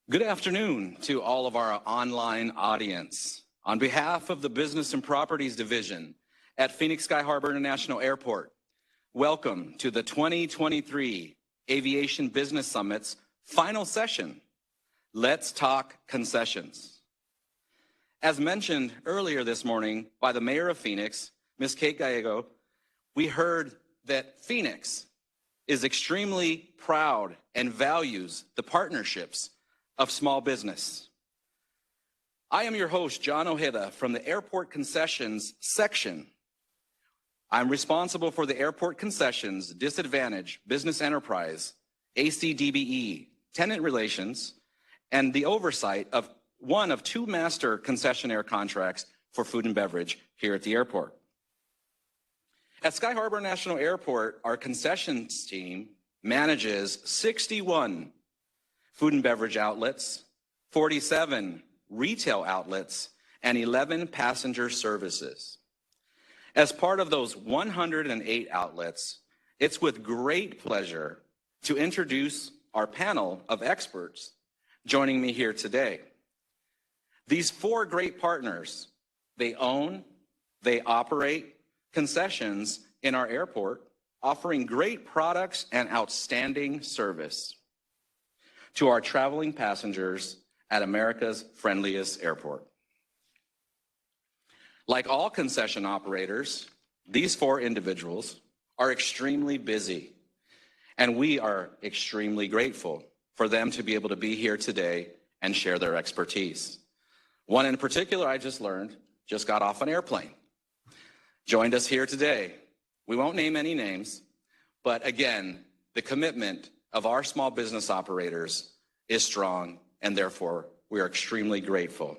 Good afternoon to all of our online audience. On behalf of the Business and Properties Division at Phoenix Sky Harbor International Airport, welcome to the 2023 Aviation Business Summit's final session. Let's talk concessions. As mentioned earlier this morning by the Mayor of Phoenix, Ms. Kate Gallego, we heard that Phoenix is extremely proud and values the partnerships of small business. I am your host, John Ojeda, from the Airport Concessions section. I'm responsible for the Airport Concessions, Disadvantage, Business Enterprise, ACDBE, Tenant Relations, and the oversight of one of two master concessionaire contracts for food and beverage here at the airport. At Sky Harbor National Airport, our concessions team manages 61 food and beverage outlets, 47 retail outlets, and 11 passenger services. As part of those 108 outlets, it's with great pleasure to introduce our panel of experts joining me here today. These four great partners, they own, they operate concessions in our airport, offering great products and outstanding service to our traveling passengers at America's friendliest airport. Like all concession operators, these four individuals are extremely busy, and we are extremely grateful for them to be able to be here today and share their expertise. One in particular I just learned just got off an airplane, joined us here today. We won't name any names, but again, the commitment of our small business operators is strong, and therefore we are extremely grateful.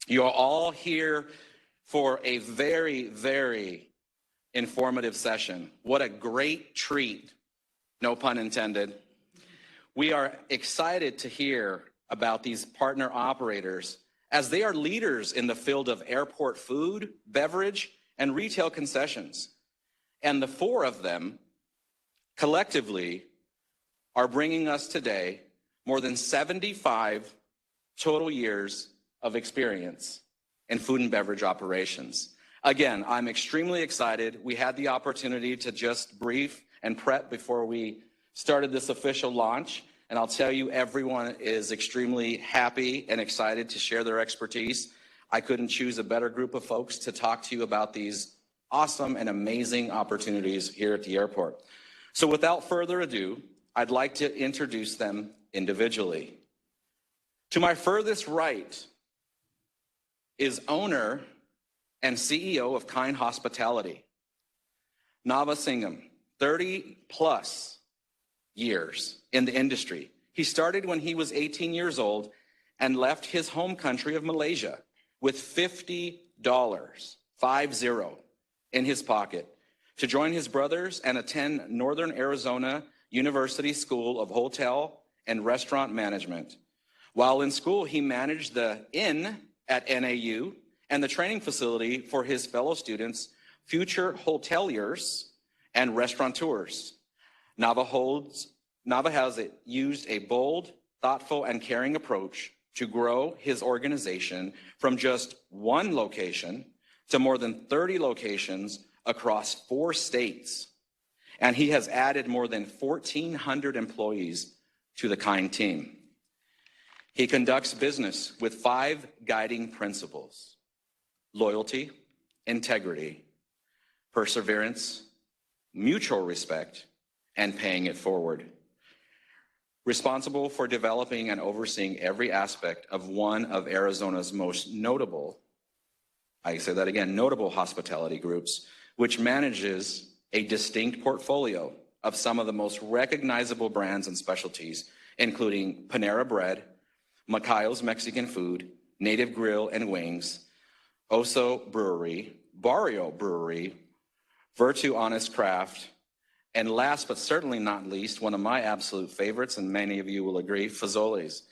You are all here for a very, very informative session. What a great treat, no pun intended. We are excited to hear about these partner operators as they are leaders in the field of airport food, beverage, and retail concessions. And the four of them collectively are bringing us today more than 75 total years of experience in food and beverage operations. Again, I'm extremely excited. We had the opportunity to just brief and prep before we started this official launch, and I'll tell you, everyone is extremely happy and excited to share their expertise. I couldn't choose a better group of folks to talk to you about these awesome and amazing opportunities here at the airport. So without further ado, I'd like to introduce them individually. To my furthest right is owner and CEO of Kind Hospitality, Nava Singham, 30 plus years in the industry. He started when he was 18 years old and left his home country of Malaysia with $50, 50, in his pocket to join his brothers and attend Northern Arizona University School of Hotel and Restaurant Management. While in school, he managed the inn at NAU and the training facility for his fellow students, future hoteliers and restaurateurs. Nava has used a bold, thoughtful, and caring approach to grow his organization from just one location to more than 30 locations across 4 states. And he has added more than 1,400 employees to the Kind team. He conducts business with 5 guiding principles: loyalty, integrity, perseverance, mutual respect, and paying it forward. Responsible for developing and overseeing every aspect of one of Arizona's most notable, I say that again, notable hospitality groups, which manages a distinct portfolio of some of the most recognizable brands and specialties, including Panera Bread, Macayo's Mexican Food, Native Grill and Wings, Oso Brewery, Barrio Brewery, Virtue Honest Craft, and last but certainly not least, one of my absolute favorites, and many of you will agree, Fazoli's.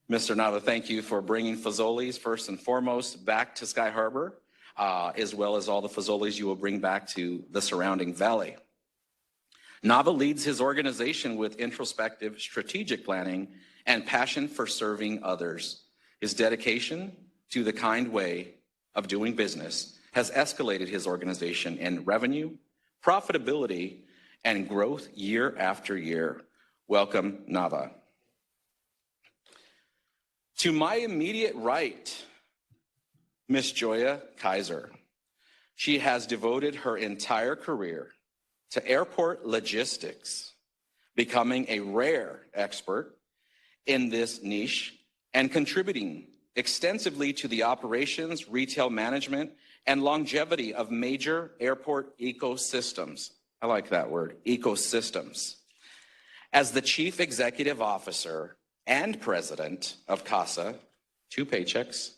Mr. Nava, thank you for bringing Fazoli's first and foremost back to Sky Harbor, as well as all the Fazoli's you will bring back to the surrounding valley. Nava leads his organization with introspective strategic planning and passion for serving others. His dedication to the kind way of doing business has escalated his organization in revenue, profitability, and growth year after year. Welcome, Nava. To my immediate right, Miss Joya Kaiser. She has devoted her entire career to airport logistics, becoming a rare expert in this niche and contributing extensively to the operations, retail management, and longevity of major airport ecosystems. I like that word, ecosystems. As the Chief Executive Officer and President of CASA, 2 paychecks,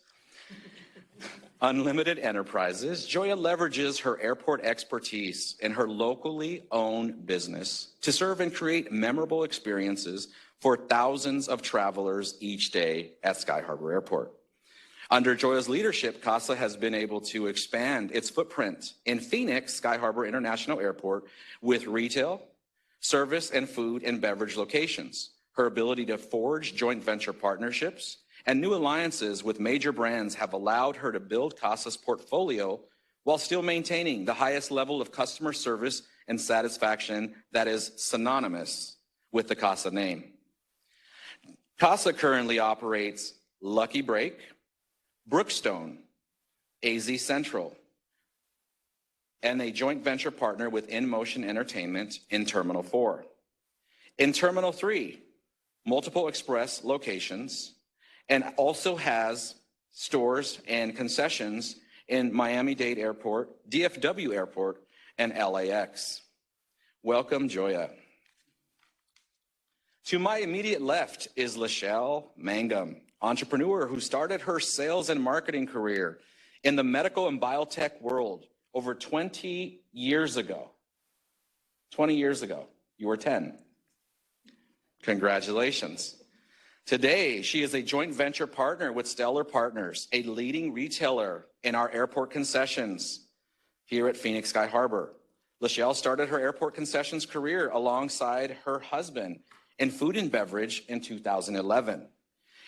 Unlimited Enterprises, Joya leverages her airport expertise in her locally owned business to serve and create memorable experiences for thousands of travelers each day at Sky Harbor Airport. Under Joya's leadership, CASA has been able to expand its footprint in Phoenix Sky Harbor International Airport with retail, service, and food and beverage locations. Her ability to forge joint venture partnerships and new alliances with major brands have allowed her to build CASA's portfolio while still maintaining the highest level of customer service and satisfaction that is synonymous with the CASA name. CASA currently operates Lucky Break, Brookstone, AZ Central, and a joint venture partner with In Motion Entertainment in Terminal 4. In Terminal 3, multiple express locations, and also has stores and concessions in Miami-Dade Airport, DFW Airport, and LAX. Welcome, Joya. To my immediate left is Lachelle Mangum, entrepreneur who started her sales and marketing career in the medical and biotech world over 20 years ago. 20 years ago, you were 10. Congratulations. Today, she is a joint venture partner with Stellar Partners, a leading retailer in our airport concessions here at Phoenix Sky Harbor. Lachelle started her airport concessions career alongside her husband in food and beverage in 2011,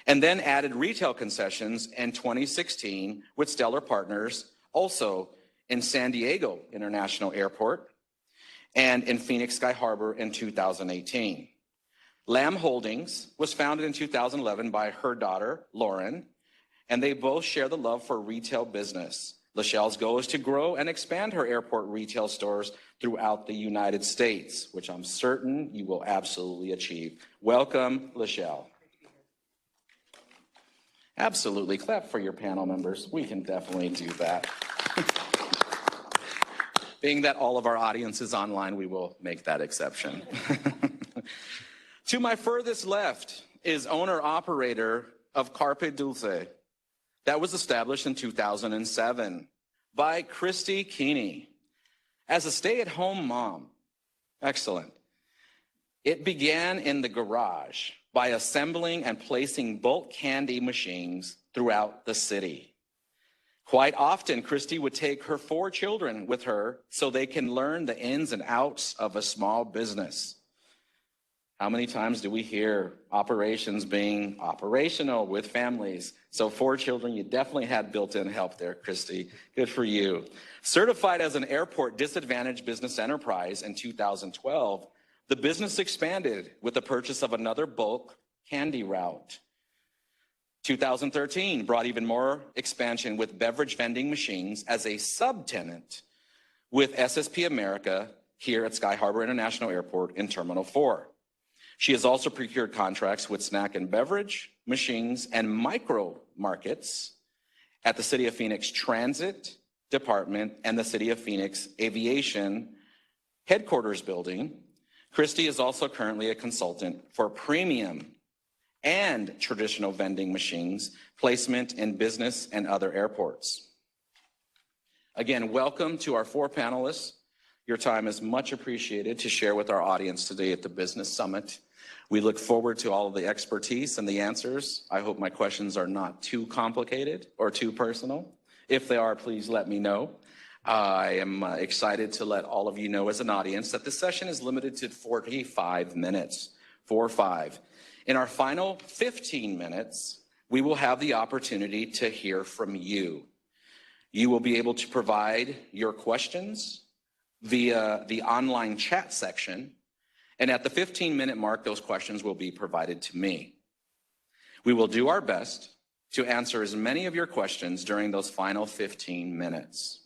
and then added retail concessions in 2016 with Stellar Partners, also in San Diego International Airport and in Phoenix Sky Harbor in 2018. Lamb Holdings was founded in 2011 by her daughter, Lauren, and they both share the love for retail business. Lachelle's goal is to grow and expand her airport retail stores throughout the United States, which I'm certain you will absolutely achieve. Welcome, Lachelle. Absolutely. Clap for your panel members. We can definitely do that. Being that all of our audience is online, we will make that exception. To my furthest left is owner-operator of Carpe Dulce. That was established in 2007 by Christy Keeney as a stay-at-home mom. Excellent. It began in the garage by assembling and placing bulk candy machines throughout the city. Quite often, Christy would take her 4 children with her so they can learn the ins and outs of a small business. How many times do we hear operations being operational with families? So 4 children, you definitely had built-in help there, Christy. Good for you. Certified as an airport disadvantaged business enterprise in 2012, the business expanded with the purchase of another bulk candy route. 2013 brought even more expansion with beverage vending machines as a subtenant with SSP America here at Sky Harbor International Airport in Terminal 4. She has also procured contracts with snack and beverage machines and micro markets at the City of Phoenix Transit Department and the City of Phoenix Aviation headquarters building. Christy is also currently a consultant for premium and traditional vending machines placement in business and other airports. Again, welcome to our 4 panelists. Your time is much appreciated to share with our audience today at the Business Summit. We look forward to all of the expertise and the answers. I hope my questions are not too complicated or too personal. If they are, please let me know. I am excited to let all of you know as an audience that this session is limited to 45 minutes, 4 or 5. In our final 15 minutes, we will have the opportunity to hear from you. You will be able to provide your questions via the online chat section, and at the 15-minute mark, those questions will be provided to me. We will do our best to answer as many of your questions during those final 15 minutes.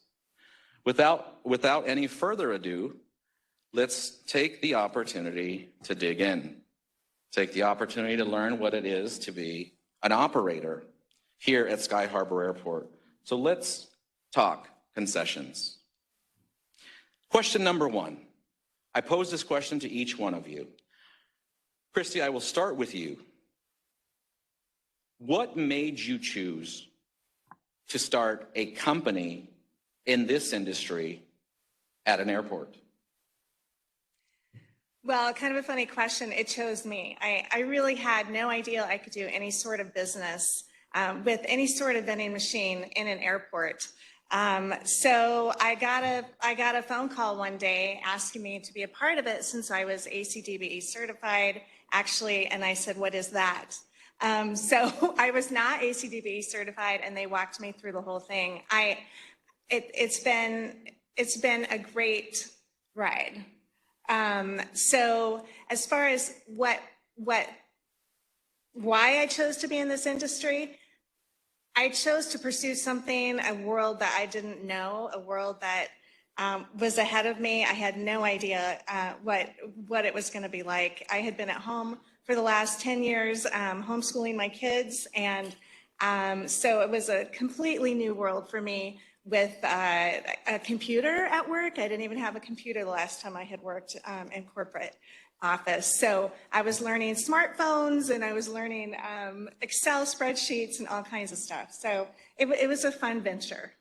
Without any further ado, let's take the opportunity to dig in. Take the opportunity to learn what it is to be an operator here at Sky Harbor Airport. So let's talk concessions. Question number one. I pose this question to each one of you. Christy, I will start with you. What made you choose to start a company in this industry at an airport? Well, kind of a funny question. It chose me. I really had no idea I could do any sort of business with any sort of vending machine in an airport. So I got a phone call one day asking me to be a part of it since I was ACDBE certified, actually, and I said, "What is that?" So I was not ACDBE certified, and they walked me through the whole thing. It's been a great ride. So as far as why I chose to be in this industry, I chose to pursue something, a world that I didn't know, a world that was ahead of me. I had no idea what it was going to be like. I had been at home for the last 10 years, homeschooling my kids, and so it was a completely new world for me with a computer at work. I didn't even have a computer the last time I had worked in corporate office. So I was learning smartphones, and I was learning Excel spreadsheets and all kinds of stuff. So it was a fun venture.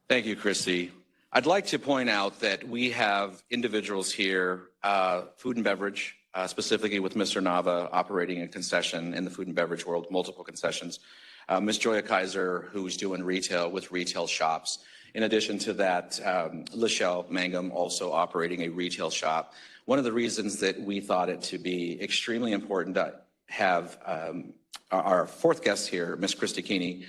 Thank you, Christy. I'd like to point out that we have individuals here, food and beverage, specifically with Mr. Nava operating a concession in the food and beverage world, multiple concessions. Ms. Joya Kaiser, who's doing retail with retail shops. In addition to that, Lachelle Mangum also operating a retail shop. One of the reasons that we thought it to be extremely important to have our fourth guest here, Ms. Christy Keeney,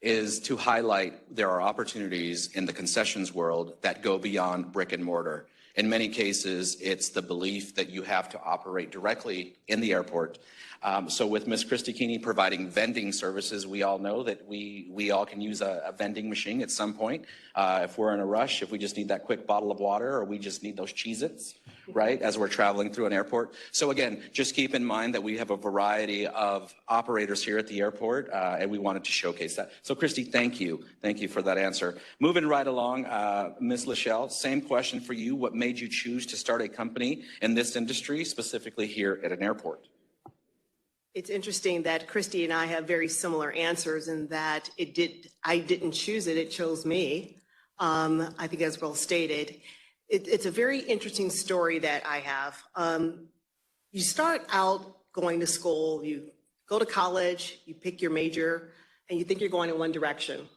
is to highlight there are opportunities in the concessions world that go beyond brick and mortar. In many cases, it's the belief that you have to operate directly in the airport. So with Ms. Christy Keeney providing vending services, we all know that we all can use a vending machine at some point. If we're in a rush, if we just need that quick bottle of water, or we just need those Cheez-Its, right, as we're traveling through an airport. So again, just keep in mind that we have a variety of operators here at the airport, and we wanted to showcase that. So Christy, thank you. Thank you for that answer. Moving right along, Ms. Lachelle, same question for you. What made you choose to start a company in this industry, specifically here at an airport? It's interesting that Christy and I have very similar answers in that I didn't choose it, it chose me. I think that's well stated. It's a very interesting story that I have. You start out going to school, you go to college, you pick your major, and you think you're going in one direction.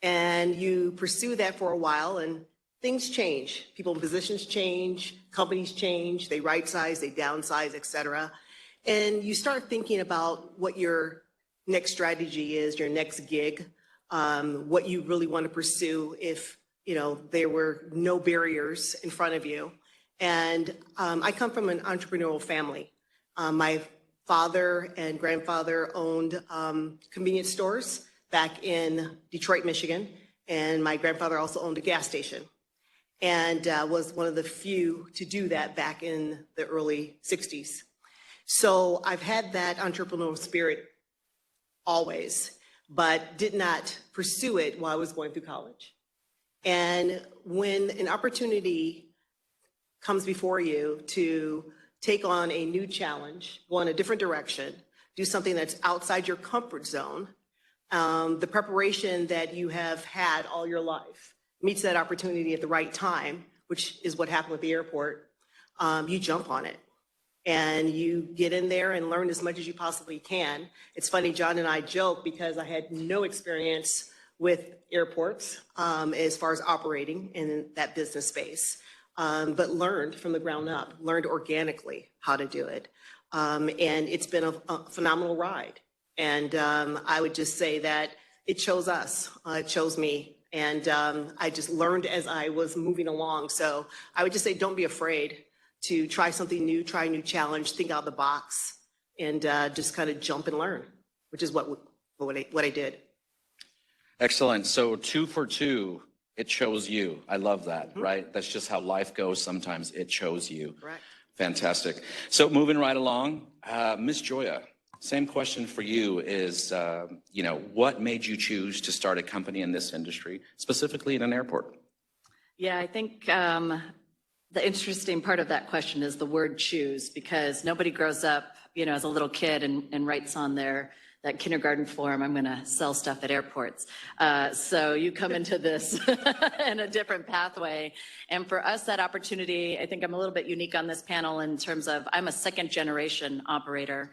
And you pursue that for a while, and things change. People in positions change, companies change, they right size, they downsize, et cetera. And you start thinking about what your next strategy is, your next gig, what you really want to pursue if, you know, there were no barriers in front of you. And I come from an entrepreneurial family. My father and grandfather owned convenience stores back in Detroit, Michigan. And my grandfather also owned a gas station and was one of the few to do that back in the early 60s. So I've had that entrepreneurial spirit always, but did not pursue it while I was going through college. And when an opportunity comes before you to take on a new challenge, go in a different direction, do something that's outside your comfort zone, the preparation that you have had all your life meets that opportunity at the right time, which is what happened with the airport, you jump on it. And you get in there and learn as much as you possibly can. It's funny, John and I joke because I had no experience with airports as far as operating in that business space, but learned from the ground up, learned organically how to do it. And it's been a phenomenal ride. And I would just say that it chose us, it chose me. And I just learned as I was moving along. So I would just say, don't be afraid to try something new, try a new challenge, think out of the box, and just kind of jump and learn, which is what I did. Excellent. So 2 for 2, it chose you. I love that, right? That's just how life goes sometimes. It chose you. Correct. Fantastic. So moving right along, Ms. Joya, same question for you is, what made you choose to start a company in this industry, specifically in an airport? Yeah, I think the interesting part of that question is the word choose, because nobody grows up, as a little kid and writes on that kindergarten form, I'm going to sell stuff at airports. So you come into this in a different pathway. And for us, that opportunity, I think I'm a little bit unique on this panel in terms of I'm a second generation operator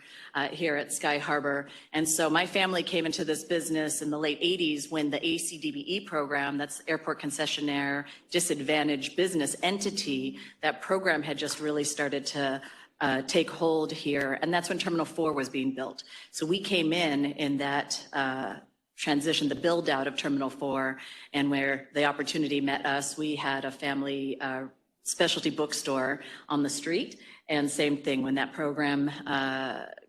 here at Sky Harbor. And so my family came into this business in the late 80s when the ACDBE program, that's Airport Concessionaire Disadvantaged Business Entity, that program had just really started to take hold here. And that's when Terminal 4 was being built. So we came in that transition, the build out of Terminal 4, and where the opportunity met us, we had a family specialty bookstore on the street. And same thing when that program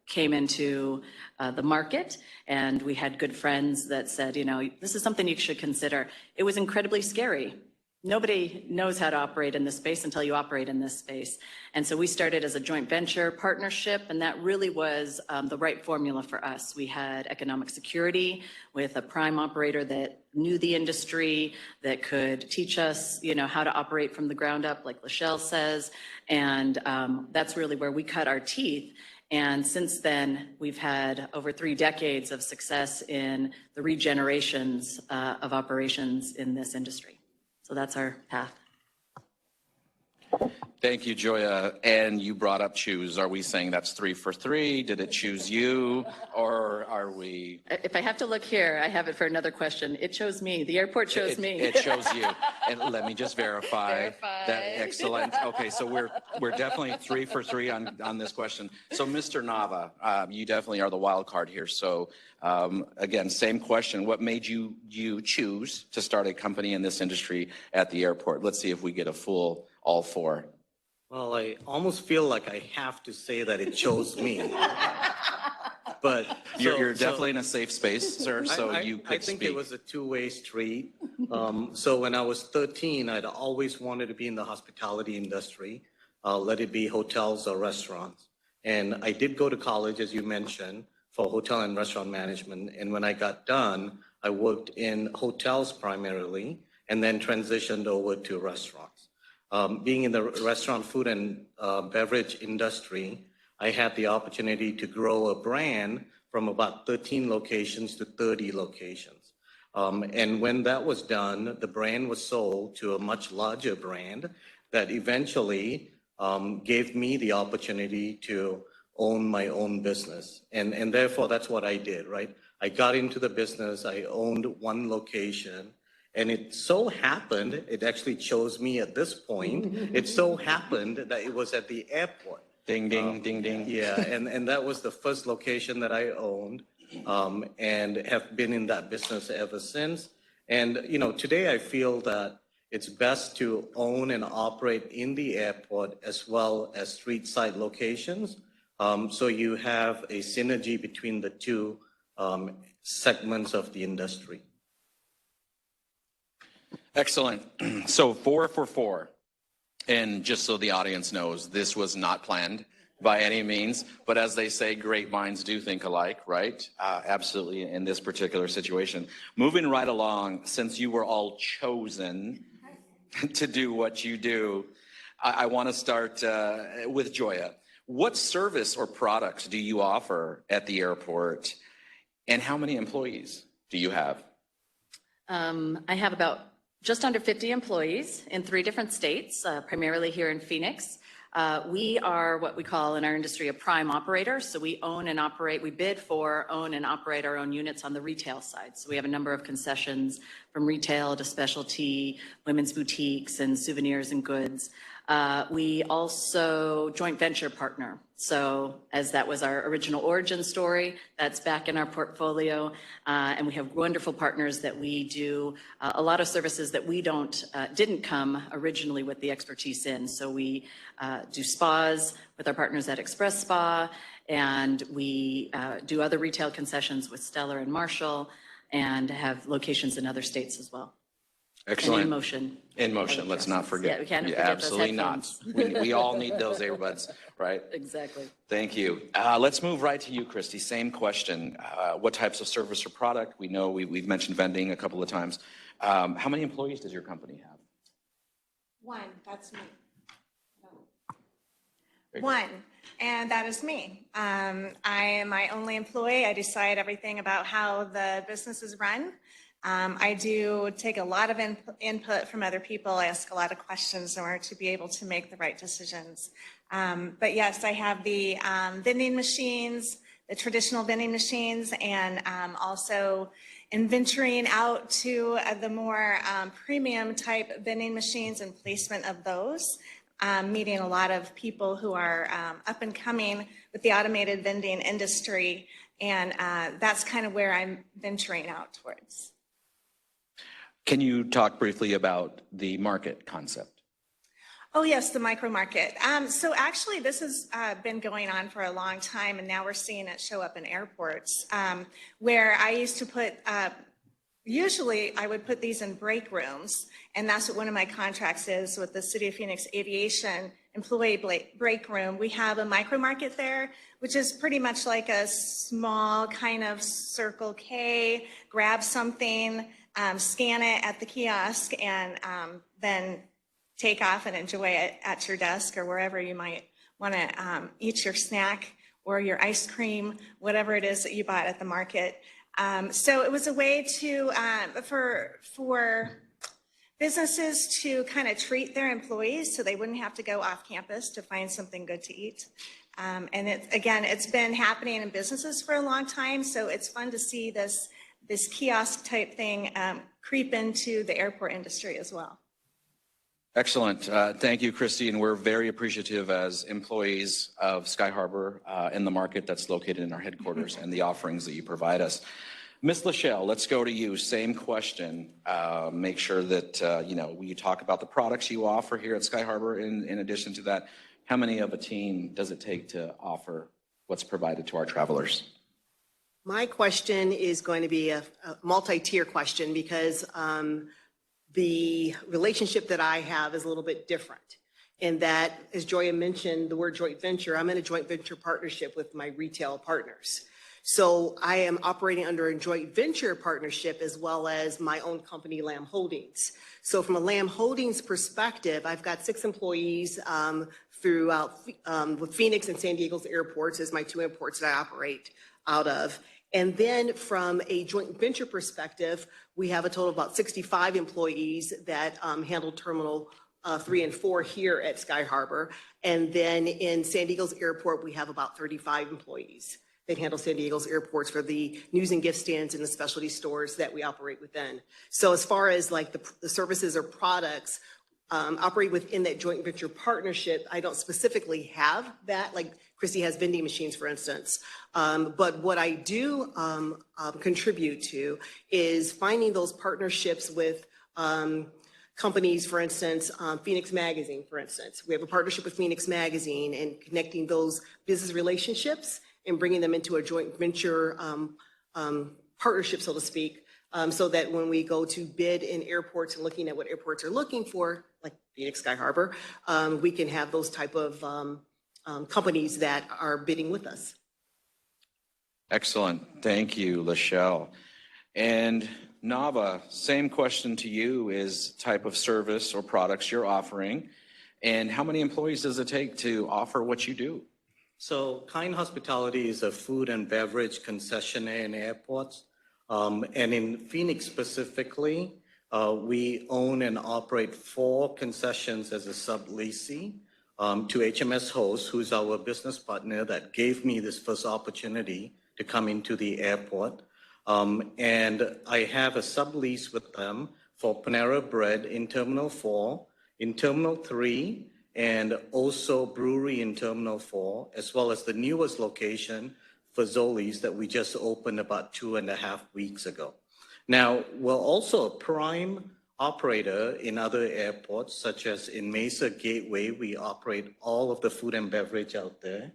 came into the market, and we had good friends that said, this is something you should consider. It was incredibly scary. Nobody knows how to operate in this space until you operate in this space. And so we started as a joint venture partnership, and that really was the right formula for us. We had economic security with a prime operator that knew the industry, that could teach us, how to operate from the ground up, like Lachelle says. And that's really where we cut our teeth. And since then, we've had over 3 decades of success in the regenerations of operations in this industry. So that's our path. Thank you, Joya. And you brought up choose. Are we saying that's 3 for 3? Did it choose you? Or are we? If I have to look here, I have it for another question. It chose me. The airport chose me. It chose you. And let me just verify. That. Excellent. Okay, so we're definitely 3 for 3 on this question. So Mr. Nava, you definitely are the wild card here. So again, same question. What made you choose to start a company in this industry at the airport? Let's see if we get a full all 4. Well, I almost feel like I have to say that it chose me. But you're definitely in a safe space, sir, so you could I think speak. it was a two-way street. So when I was 13, I'd always wanted to be in the hospitality industry, let it be hotels or restaurants. And I did go to college, as you mentioned, for hotel and restaurant management. And when I got done, I worked in hotels primarily, and then transitioned over to restaurants. Being in the restaurant, food, and beverage industry, I had the opportunity to grow a brand from about 13 locations to 30 locations. And when that was done, the brand was sold to a much larger brand that eventually gave me the opportunity to own my own business. And therefore, that's what I did, right? I got into the business, I owned 1 location. And it so happened, it actually chose me at this point. It so happened that it was at the airport. Ding, ding, ding, ding. Yeah, and that was the first location that I owned, and have been in that business ever since. And, today I feel that it's best to own and operate in the airport as well as street side locations. So you have a synergy between the 2 segments of the industry. Excellent. So 4 for 4. And just so the audience knows, this was not planned by any means. But as they say, great minds do think alike, right? Absolutely in this particular situation. Moving right along, since you were all chosen to do what you do, I want to start with Joya. What service or products do you offer at the airport? And how many employees do you have? I have about just under 50 employees in 3 different states, primarily here in Phoenix. We are what we call in our industry a prime operator. So we own and operate, we bid for, own and operate our own units on the retail side. So we have a number of concessions from retail to specialty, women's boutiques and souvenirs and goods. We also joint venture partner. So as that was our original origin story, that's back in our portfolio. And we have wonderful partners that we do a lot of services that we didn't come originally with the expertise in. So we do spas with our partners at Express Spa, and we do other retail concessions with Stellar and Marshall, and have locations in other states as well. Excellent. And in motion. In motion, let's not forget. Yeah, we can't Yeah, forget those absolutely not. headphones. We all need those earbuds, right? Exactly. Thank you. Let's move right to you, Christy. Same question. What types of service or product? We know we've mentioned vending a couple of times. How many employees does your company have? One, that's me. One, and that is me. I am my only employee. I decide everything about how the business is run. I do take a lot of input from other people. I ask a lot of questions in order to be able to make the right decisions. But yes, I have the vending machines, the traditional vending machines, and also in venturing out to the more premium type vending machines and placement of those, meeting a lot of people who are up and coming with the automated vending industry. And that's kind of where I'm venturing out towards. Can you talk briefly about the market concept? Oh, yes, the micro market. So actually, this has been going on for a long time, and now we're seeing it show up in airports, where I used to put, usually I would put these in break rooms, and that's what one of my contracts is with the City of Phoenix Aviation employee break room. We have a micro market there, which is pretty much like a small kind of Circle K, grab something, scan it at the kiosk, and then take off and enjoy it at your desk or wherever you might want to eat your snack or your ice cream, whatever it is that you bought at the market. So it was a way to for businesses to kind of treat their employees so they wouldn't have to go off campus to find something good to eat. And it's been happening in businesses for a long time, so it's fun to see this kiosk type thing creep into the airport industry as well. Excellent. Thank you, Christy. And we're very appreciative as employees of Sky Harbor in the market that's located in our headquarters and the offerings that you provide us. Ms. Lachelle, let's go to you. Same question. Make sure that, you talk about the products you offer here at Sky Harbor. In addition to that, how many of a team does it take to offer what's provided to our travelers? My question is going to be a multi-tier question because the relationship that I have is a little bit different in that, as Joya mentioned, the word joint venture, I'm in a joint venture partnership with my retail partners. So I am operating under a joint venture partnership as well as my own company, Lamb Holdings. So from a Lamb Holdings perspective, I've got 6 employees throughout with Phoenix and San Diego's airports as my 2 airports that I operate out of. And then from a joint venture perspective, we have a total of about 65 employees that handle Terminal 3 and 4 here at Sky Harbor. And then in San Diego's airport, we have about 35 employees that handle San Diego's airports for the news and gift stands and the specialty stores that we operate within. So as far as like the services or products operate within that joint venture partnership, I don't specifically have that, like Christy has vending machines, for instance. But what I do contribute to is finding those partnerships with companies, for instance, Phoenix Magazine, for instance. We have a partnership with Phoenix Magazine and connecting those business relationships and bringing them into a joint venture partnership, so to speak, so that when we go to bid in airports and looking at what airports are looking for, like Phoenix Sky Harbor, we can have those type of companies that are bidding with us. Excellent. Thank you, Lachelle. And Nava, same question to you is type of service or products you're offering, and how many employees does it take to offer what you do? So Kind Hospitality is a food and beverage concessionaire in airports. And in Phoenix specifically, we own and operate 4 concessions as a subleasee to HMS Host, who's our business partner that gave me this first opportunity to come into the airport. And I have a sublease with them for Panera Bread in Terminal 4, in Terminal 3, and also brewery in Terminal 4, as well as the newest location, Fazoli's, that we just opened about 2.5 weeks ago. Now, we're also a prime operator in other airports, such as in Mesa Gateway. We operate all of the food and beverage out there.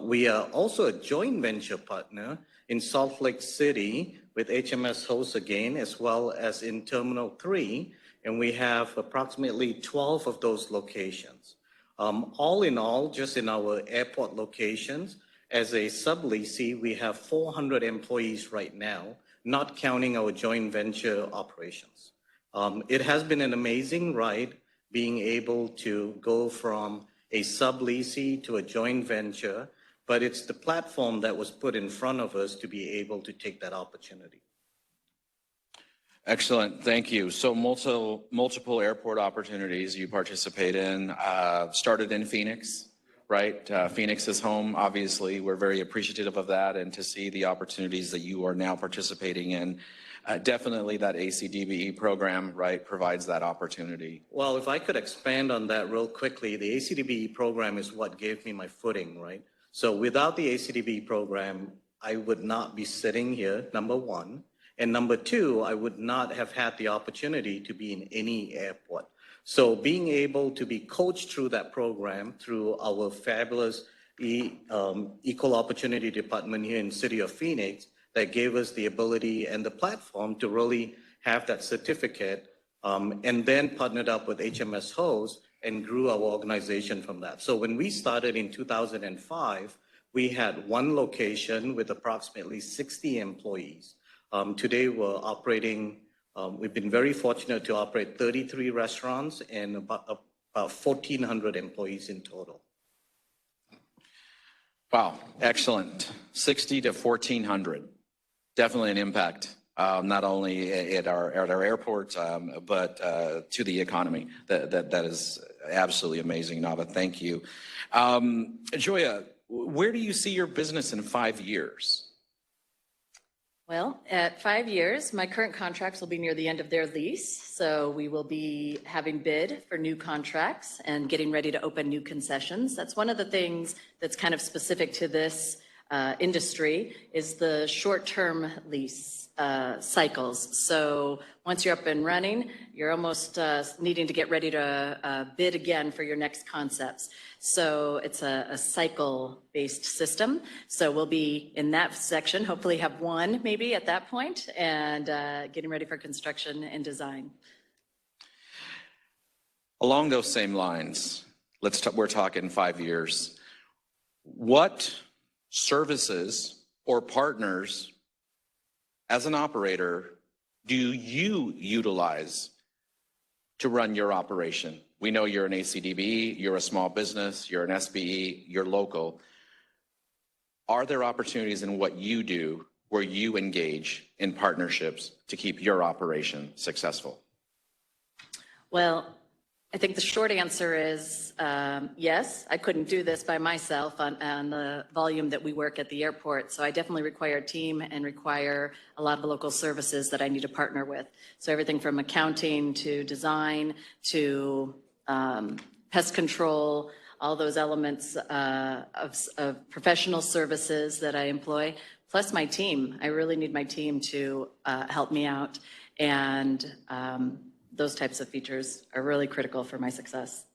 We are also a joint venture partner in Salt Lake City with HMS Host again, as well as in Terminal 3, and we have approximately 12 of those locations. All in all, just in our airport locations, as a subleasee, we have 400 employees right now, not counting our joint venture operations. It has been an amazing ride being able to go from a subleasee to a joint venture, but it's the platform that was put in front of us to be able to take that opportunity. Excellent, thank you. So multiple airport opportunities you participate in, started in Phoenix, right? Phoenix is home, obviously. We're very appreciative of that, and to see the opportunities that you are now participating in. Definitely that ACDBE program, right, provides that opportunity. Well, if I could expand on that real quickly, the ACDBE program is what gave me my footing, right? So without the ACDBE program, I would not be sitting here, number one. And number two, I would not have had the opportunity to be in any airport. So being able to be coached through that program, through our fabulous Equal Opportunity Department here in the city of Phoenix, that gave us the ability and the platform to really have that certificate, and then partnered up with HMS Host and grew our organization from that. So when we started in 2005, we had one location with approximately 60 employees. Today we're operating, we've been very fortunate to operate 33 restaurants and about 1,400 employees in total. Wow, excellent. 60 to 1,400. Definitely an impact, not only at our airports, but to the economy. That is absolutely amazing, Nava. Thank you. Joya, where do you see your business in 5 years? Well, at 5 years, my current contracts will be near the end of their lease. So we will be having bid for new contracts and getting ready to open new concessions. That's one of the things that's kind of specific to this industry is the short-term lease cycles. So once you're up and running, you're almost needing to get ready to bid again for your next concepts. So it's a cycle-based system. So we'll be in that section, hopefully have one maybe at that point, and getting ready for construction and design. Along those same lines, we're talking 5 years. What services or partners as an operator do you utilize to run your operation? We know you're an ACDBE, you're a small business, you're an SBE, you're local. Are there opportunities in what you do where you engage in partnerships to keep your operation successful? Well, I think the short answer is yes. I couldn't do this by myself on the volume that we work at the airport. So I definitely require a team and require a lot of local services that I need to partner with. So everything from accounting to design to pest control, all those elements of professional services that I employ, plus my team. I really need my team to help me out. And those types of features are really critical for my success.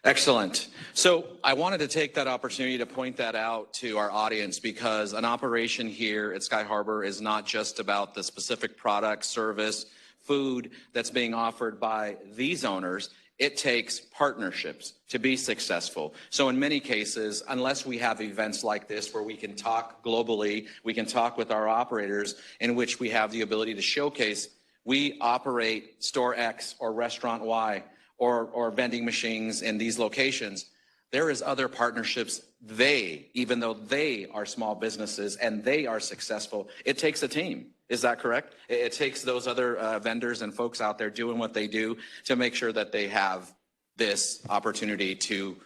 Excellent. So I wanted to take that opportunity to point that out to our audience, because an operation here at Sky Harbor is not just about the specific product, service, food that's being offered by these owners. It takes partnerships to be successful. So in many cases, unless we have events like this where we can talk globally, we can talk with our operators in which we have the ability to showcase we operate store X or restaurant Y or vending machines in these locations. There is other partnerships. Even though they are small businesses and they are successful, it takes a team. Is that correct? It takes those other vendors and folks out there doing what they do to make sure that they have this opportunity to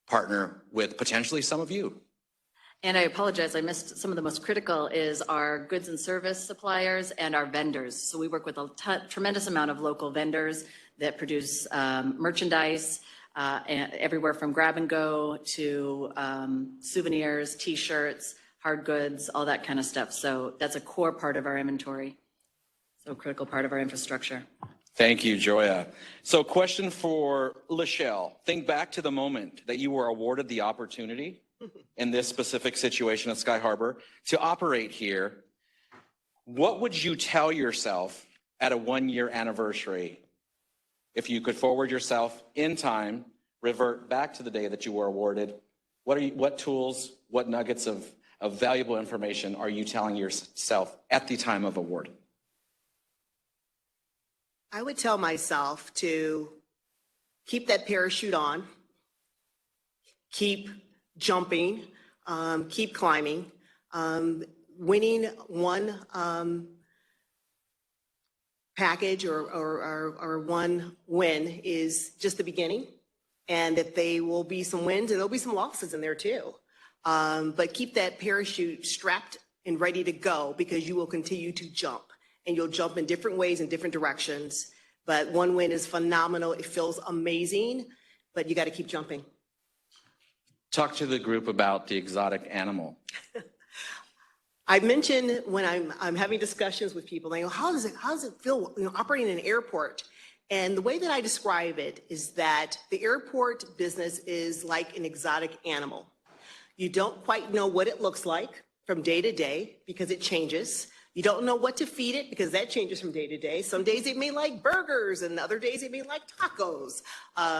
partner with potentially some of you. And I apologize, I missed some of the most critical is our goods and service suppliers and our vendors. So we work with a tremendous amount of local vendors that produce merchandise, and everywhere from grab and go to souvenirs, T-shirts, hard goods, all that kind of stuff. So that's a core part of our inventory, so a critical part of our infrastructure. Thank you, Joya. So question for Lachelle. Think back to the moment that you were awarded the opportunity in this specific situation at Sky Harbor to operate here. What would you tell yourself at a 1-year anniversary if you could forward yourself in time, revert back to the day that you were awarded? What tools, what nuggets of valuable information are you telling yourself at the time of award? I would tell myself to keep that parachute on, keep jumping, keep climbing. Winning one package or one win is just the beginning, and that there will be some wins and there'll be some losses in there too. But keep that parachute strapped and ready to go, because you will continue to jump, and you'll jump in different ways in different directions. But one win is phenomenal. It feels amazing, but you got to keep jumping. Talk to the group about the exotic animal. I mentioned when I'm having discussions with people, they go, how does it feel, operating in an airport? And the way that I describe it is that the airport business is like an exotic animal. You don't quite know what it looks like from day to day because it changes. You don't know what to feed it because that changes from day to day. Some days it may like burgers and other days it may like tacos.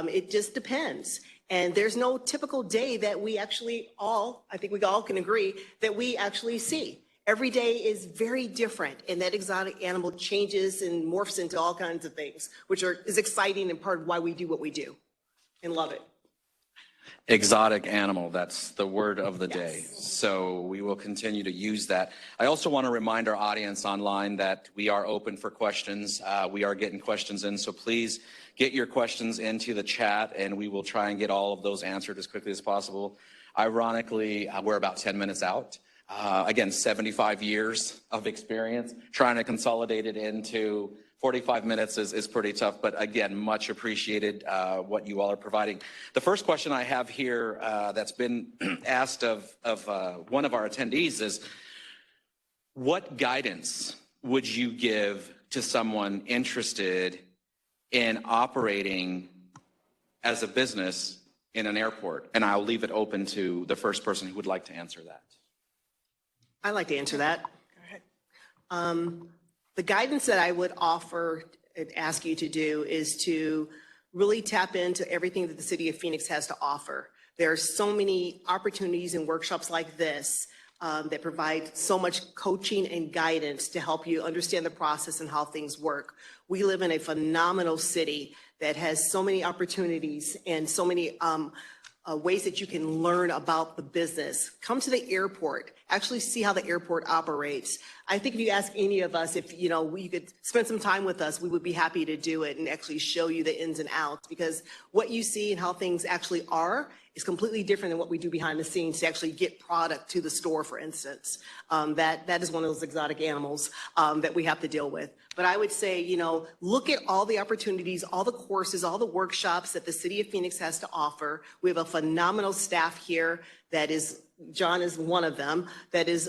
It just depends. And there's no typical day that we actually I think we all can agree, that we actually see. Every day is very different, and that exotic animal changes and morphs into all kinds of things, which is exciting and part of why we do what we do and love it. Exotic animal, that's the word of the day. Yes. So we will continue to use that. I also want to remind our audience online that we are open for questions. We are getting questions in, so please get your questions into the chat, and we will try and get all of those answered as quickly as possible. Ironically, we're about 10 minutes out. Again, 75 years of experience. Trying to consolidate it into 45 minutes is pretty tough, but again, much appreciated what you all are providing. The first question I have here that's been asked of one of our attendees is, what guidance would you give to someone interested in operating as a business in an airport? And I'll leave it open to the first person who would like to answer that. I'd like to answer that. Go ahead. The guidance that I would offer and ask you to do is to really tap into everything that the City of Phoenix has to offer. There are so many opportunities and workshops like this that provide so much coaching and guidance to help you understand the process and how things work. We live in a phenomenal city that has so many opportunities and so many ways that you can learn about the business. Come to the airport, actually see how the airport operates. I think if you ask any of us if you could spend some time with us, we would be happy to do it and actually show you the ins and outs, because what you see and how things actually are is completely different than what we do behind the scenes to actually get product to the store, for instance. That is one of those exotic animals that we have to deal with. But I would say, look at all the opportunities, all the courses, all the workshops that the City of Phoenix has to offer. We have a phenomenal staff here John is one of them, that is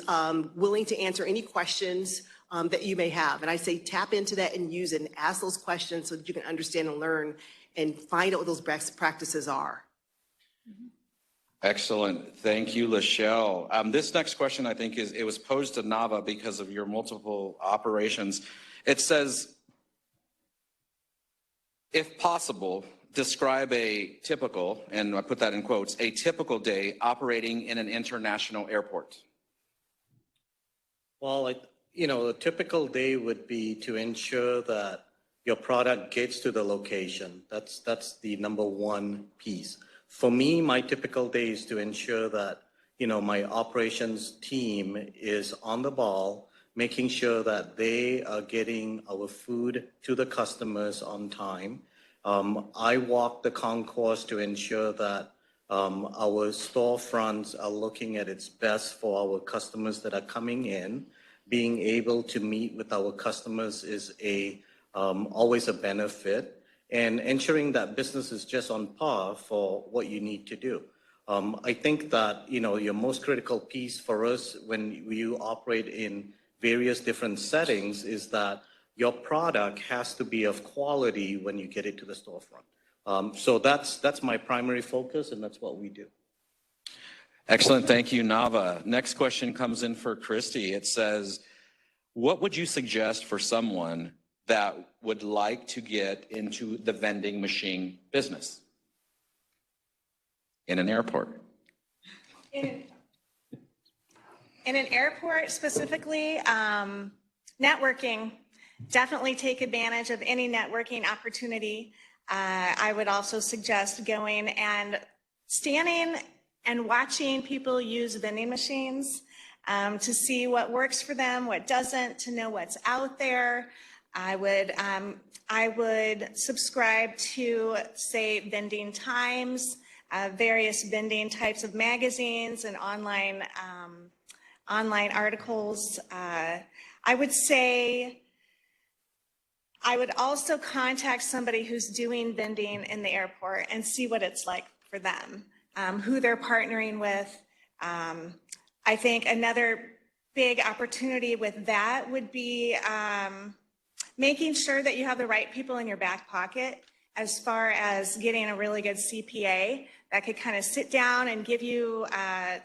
willing to answer any questions that you may have. And I say tap into that and use it and ask those questions so that you can understand and learn and find out what those best practices are. Excellent. Thank you, Lachelle. This next question, I think, it was posed to Nava because of your multiple operations. It says, if possible, describe a typical, and I put that in quotes, a typical day operating in an international airport. Well, a typical day would be to ensure that your product gets to the location. That's the number one piece. For me, my typical day is to ensure that, my operations team is on the ball, making sure that they are getting our food to the customers on time. I walk the concourse to ensure that our storefronts are looking at its best for our customers that are coming in. Being able to meet with our customers is always a benefit. and ensuring that business is just on par for what you need to do. I think that, your most critical piece for us when you operate in various different settings is that your product has to be of quality when you get it to the storefront. So that's my primary focus, and that's what we do. Excellent. Thank you, Nava. Next question comes in for Christy. It says, what would you suggest for someone that would like to get into the vending machine business in an airport? In an airport specifically, networking, definitely take advantage of any networking opportunity. I would also suggest going and standing and watching people use vending machines to see what works for them, what doesn't, to know what's out there. I would subscribe to, say, Vending Times, various vending types of magazines and online articles. I would say I would also contact somebody who's doing vending in the airport and see what it's like for them, who they're partnering with. I think another big opportunity with that would be making sure that you have the right people in your back pocket as far as getting a really good CPA that could kind of sit down and give you,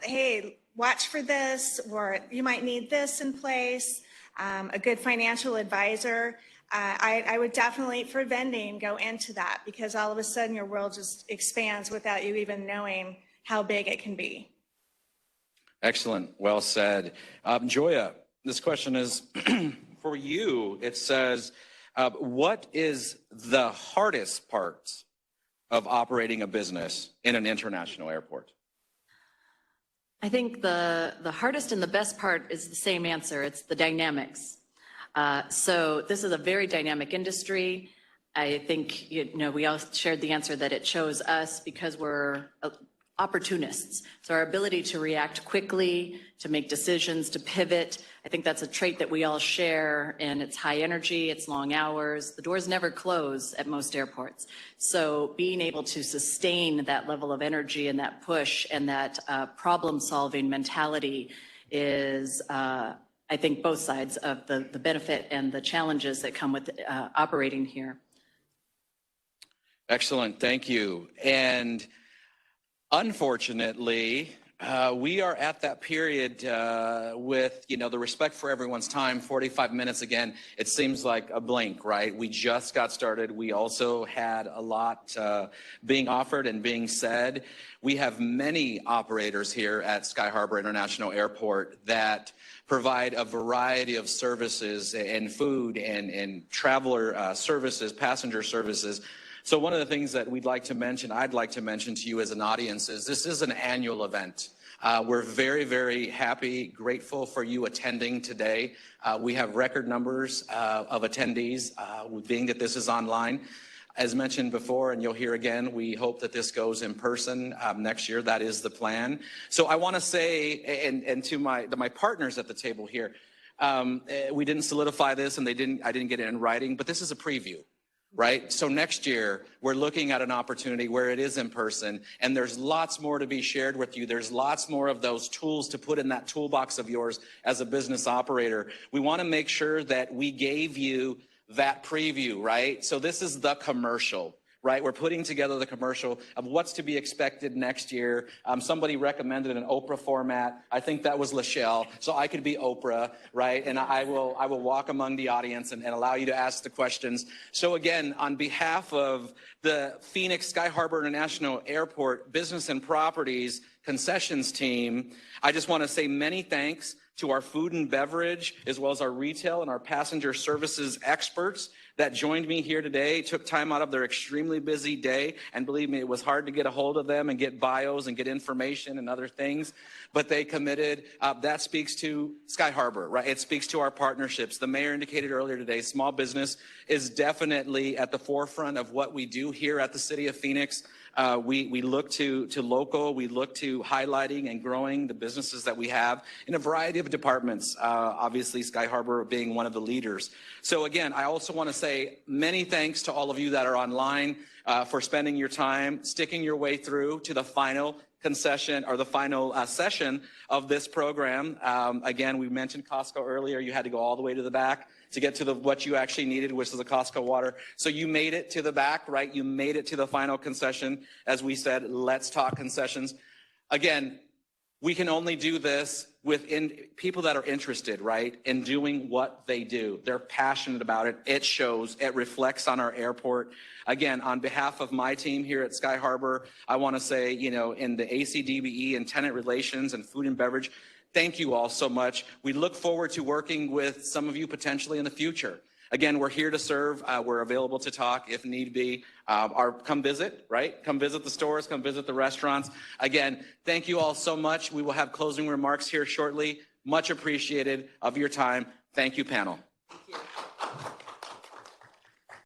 hey, watch for this, or you might need this in place, a good financial advisor. I would definitely, for vending, go into that, because all of a sudden your world just expands without you even knowing how big it can be. Excellent. Well said. Joya, this question is for you. It says, what is the hardest part of operating a business in an international airport? I think the hardest and the best part is the same answer. It's the dynamics. So this is a very dynamic industry. I think, we all shared the answer that it chose us because we're opportunists. So our ability to react quickly, to make decisions, to pivot, I think that's a trait that we all share, and it's high energy, it's long hours. The doors never close at most airports. So being able to sustain that level of energy and that push and that problem-solving mentality is, I think, both sides of the benefit and the challenges that come with operating here. Excellent. Thank you. And unfortunately, we are at that period with, the respect for everyone's time, 45 minutes again, it seems like a blink, right? We just got started. We also had a lot being offered and being said. We have many operators here at Sky Harbor International Airport that provide a variety of services and food and traveler services, passenger services. So one of the things that I'd like to mention to you as an audience is this is an annual event. We're very, very happy, grateful for you attending today. We have record numbers of attendees, being that this is online. As mentioned before, and you'll hear again, we hope that this goes in person next year. That is the plan. So I want to say, and to my partners at the table here, we didn't solidify this, and I didn't get it in writing, but this is a preview. Right? So next year, we're looking at an opportunity where it is in person, and there's lots more to be shared with you. There's lots more of those tools to put in that toolbox of yours as a business operator. We want to make sure that we gave you that preview, right? So this is the commercial, right? We're putting together the commercial of what's to be expected next year. Somebody recommended an Oprah format. I think that was Lachelle, so I could be Oprah, right? And I will walk among the audience and allow you to ask the questions. So again, on behalf of the Phoenix Sky Harbor International Airport Business and Properties Concessions team, I just want to say many thanks to our food and beverage, as well as our retail and our passenger services experts that joined me here today, took time out of their extremely busy day. And believe me, it was hard to get a hold of them and get bios and get information and other things, but they committed. That speaks to Sky Harbor, right? It speaks to our partnerships. The mayor indicated earlier today, small business is definitely at the forefront of what we do here at the city of Phoenix. We look to local, we look to highlighting and growing the businesses that we have in a variety of departments, obviously Sky Harbor being one of the leaders. So again, I also want to say many thanks to all of you that are online for spending your time, sticking your way through to the final concession or the final session of this program. Again, we mentioned Costco earlier. You had to go all the way to the back to get to what you actually needed, which is the Costco water. So you made it to the back, right? You made it to the final concession. As we said, let's talk concessions. Again, we can only do this with people that are interested, right, in doing what they do. They're passionate about it. It shows. It reflects on our airport. Again, on behalf of my team here at Sky Harbor, I want to say, you know, in the ACDBE and tenant relations and food and beverage, thank you all so much. We look forward to working with some of you potentially in the future. Again, we're here to serve. We're available to talk if need be. Come visit, right? Come visit the stores, come visit the restaurants. Again, thank you all so much. We will have closing remarks here shortly. Much appreciated of your time. Thank you, panel. Thank you.